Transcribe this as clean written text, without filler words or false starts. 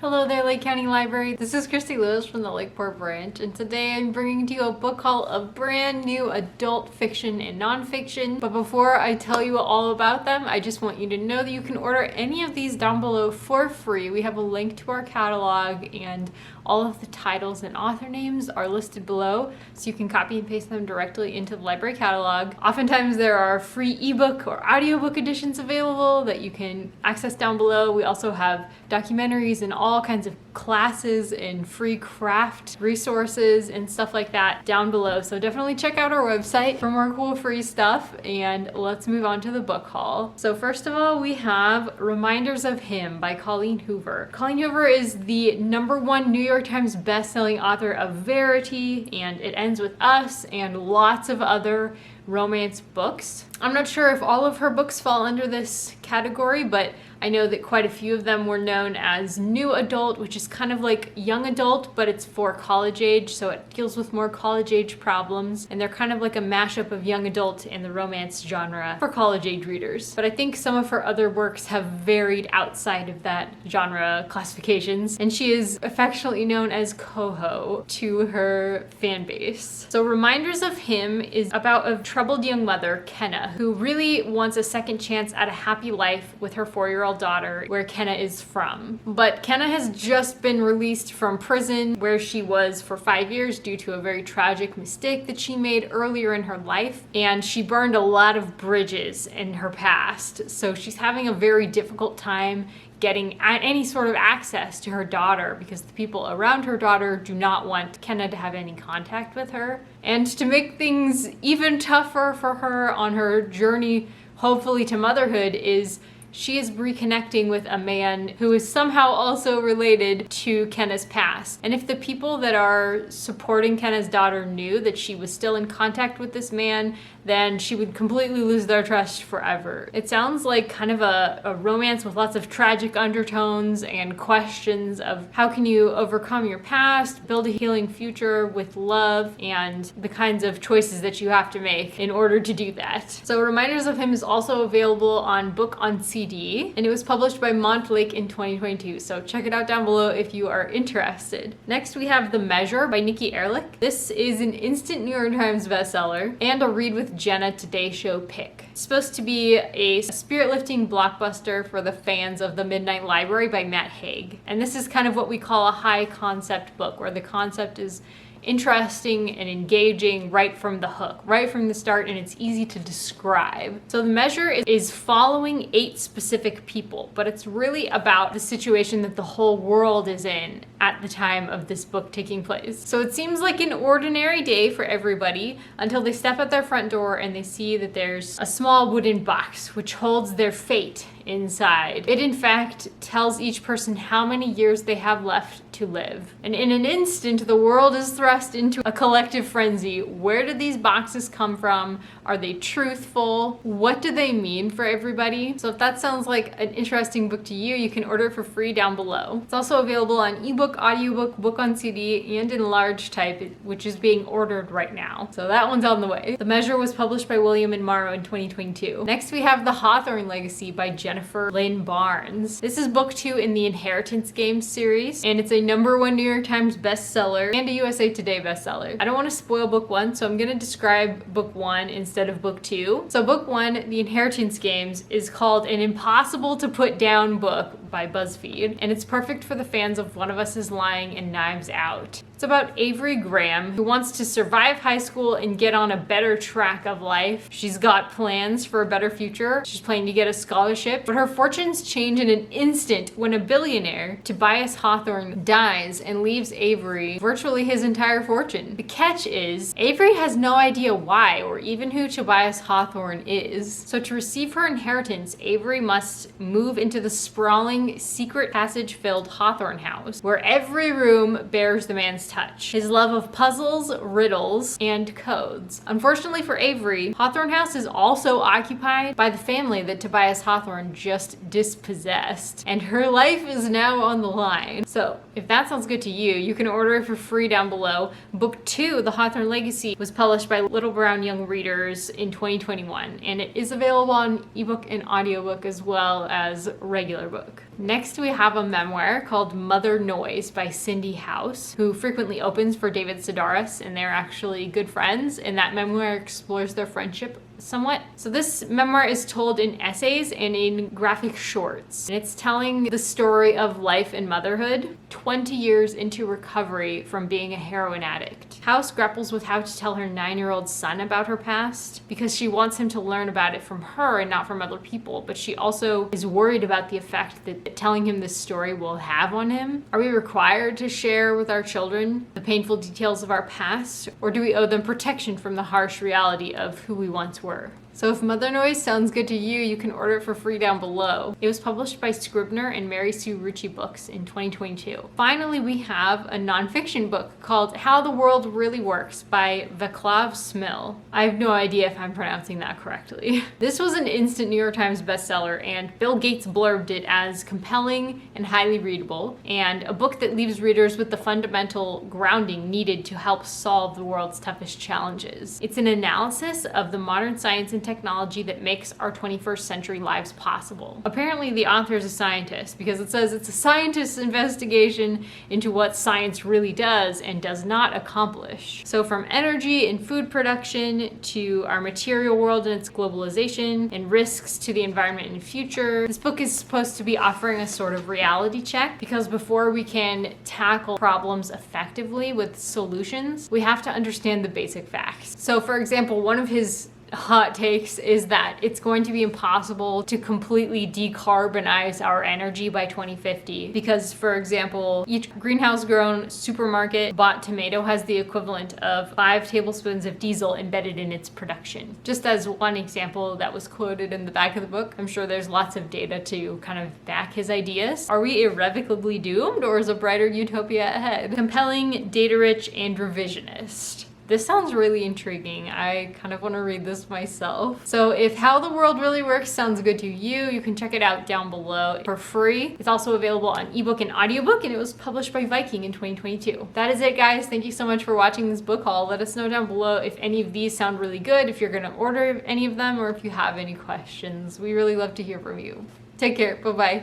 Hello there, Lake County Library. This is Christy Lewis from the Lakeport branch, and today I'm bringing to you a book haul of brand new adult fiction and nonfiction. But before I tell you all about them, I just want you to know that you can order any of these down below for free. We have a link to our catalog, and all of the titles and author names are listed below, so you can copy and paste them directly into the library catalog. Oftentimes there are free ebook or audiobook editions available that you can access down below. We also have documentaries and all kinds of classes and free craft resources and stuff like that down below. So definitely check out our website for more cool free stuff, and let's move on to the book haul. So first of all, we have Reminders of Him by Colleen Hoover. Colleen Hoover is the #1 New York Times bestselling author of Verity and It Ends With Us and lots of other romance books. I'm not sure if all of her books fall under this category, but I know that quite a few of them were known as new adult, which is kind of like young adult, but it's for college age, so it deals with more college age problems, and they're kind of like a mashup of young adult and the romance genre for college age readers. But I think some of her other works have varied outside of that genre classifications, and she is affectionately known as Coho to her fan base. So Reminders of Him is about a troubled young mother, Kenna, who really wants a second chance at a happy life with her 4-year-old daughter, where Kenna is from. But Kenna has just been released from prison, where she was for 5 years due to a very tragic mistake that she made earlier in her life, and she burned a lot of bridges in her past. So she's having a very difficult time getting any sort of access to her daughter because the people around her daughter do not want Kenna to have any contact with her. And to make things even tougher for her on her journey, hopefully to motherhood, is she is reconnecting with a man who is somehow also related to Kenna's past. And if the people that are supporting Kenna's daughter knew that she was still in contact with this man, then she would completely lose their trust forever. It sounds like kind of a romance with lots of tragic undertones and questions of how can you overcome your past, build a healing future with love, and the kinds of choices that you have to make in order to do that. So Reminders of Him is also available on book on CD, and it was published by Montlake in 2022, so check it out down below if you are interested. Next we have The Measure by Nikki Erlick. This is an instant New York Times bestseller and a Read with Jenna Today Show pick. It's supposed to be a spirit-lifting blockbuster for the fans of The Midnight Library by Matt Haig. And this is kind of what we call a high concept book, where the concept is interesting and engaging right from the hook, right from the start, and it's easy to describe. So The Measure is following 8 specific people, but it's really about the situation that the whole world is in at the time of this book taking place. So it seems like an ordinary day for everybody until they step at their front door and they see that there's a small wooden box which holds their fate inside. It in fact tells each person how many years they have left to live. And in an instant, the world is thrust into a collective frenzy. Where did these boxes come from? Are they truthful? What do they mean for everybody? So if that sounds like an interesting book to you, you can order it for free down below. It's also available on ebook, audiobook, book on CD, and in large type, which is being ordered right now. So that one's on the way. The Measure was published by William and Morrow in 2022. Next we have The Hawthorne Legacy by Jennifer Lynn Barnes. This is book 2 in the Inheritance Games series, and it's a #1 New York Times bestseller and a USA Today bestseller. I don't want to spoil book 1, so I'm going to describe book 1 instead of book 2. So book 1, The Inheritance Games, is called an impossible to put down book by BuzzFeed, and it's perfect for the fans of One of Us is Lying and Knives Out. It's about Avery Graham, who wants to survive high school and get on a better track of life. She's got plans for a better future. She's planning to get a scholarship, but her fortunes change in an instant when a billionaire, Tobias Hawthorne, dies and leaves Avery virtually his entire fortune. The catch is, Avery has no idea why or even who Tobias Hawthorne is. So to receive her inheritance, Avery must move into the sprawling, secret passage-filled Hawthorne house, where every room bears the man's touch. His love of puzzles, riddles, and codes. Unfortunately for Avery, Hawthorne House is also occupied by the family that Tobias Hawthorne just dispossessed, and her life is now on the line. So if that sounds good to you, you can order it for free down below. Book 2, The Hawthorne Legacy, was published by Little Brown Young Readers in 2021, and it is available on ebook and audiobook as well as regular book. Next, we have a memoir called Mother Noise by Cindy House, who frequently opens for David Sedaris, and they're actually good friends, and that memoir explores their friendship somewhat. So this memoir is told in essays and in graphic shorts. And it's telling the story of life and motherhood 20 years into recovery from being a heroin addict. House grapples with how to tell her 9-year-old son about her past because she wants him to learn about it from her and not from other people, but she also is worried about the effect that telling him this story will have on him. Are we required to share with our children the painful details of our past, or do we owe them protection from the harsh reality of who we once were? So if Mother Noise sounds good to you, you can order it for free down below. It was published by Scribner and Mary Sue Ritchie Books in 2022. Finally, we have a nonfiction book called How the World Really Works by Vaclav Smil. I have no idea if I'm pronouncing that correctly. This was an instant New York Times bestseller, and Bill Gates blurbed it as compelling and highly readable, and a book that leaves readers with the fundamental grounding needed to help solve the world's toughest challenges. It's an analysis of the modern science and technology that makes our 21st century lives possible. Apparently the author is a scientist because it says it's a scientist's investigation into what science really does and does not accomplish. So from energy and food production to our material world and its globalization and risks to the environment and future, this book is supposed to be offering a sort of reality check, because before we can tackle problems effectively with solutions, we have to understand the basic facts. So for example, one of his hot takes is that it's going to be impossible to completely decarbonize our energy by 2050 because, for example, each greenhouse grown supermarket bought tomato has the equivalent of 5 tablespoons of diesel embedded in its production. Just as one example that was quoted in the back of the book, I'm sure there's lots of data to kind of back his ideas. Are we irrevocably doomed, or is a brighter utopia ahead? Compelling, data-rich, and revisionist. This sounds really intriguing. I kind of want to read this myself. So if How the World Really Works sounds good to you, you can check it out down below for free. It's also available on ebook and audiobook, and it was published by Viking in 2022. That is it, guys. Thank you so much for watching this book haul. Let us know down below if any of these sound really good, if you're gonna order any of them, or if you have any questions. We really love to hear from you. Take care. Bye-bye.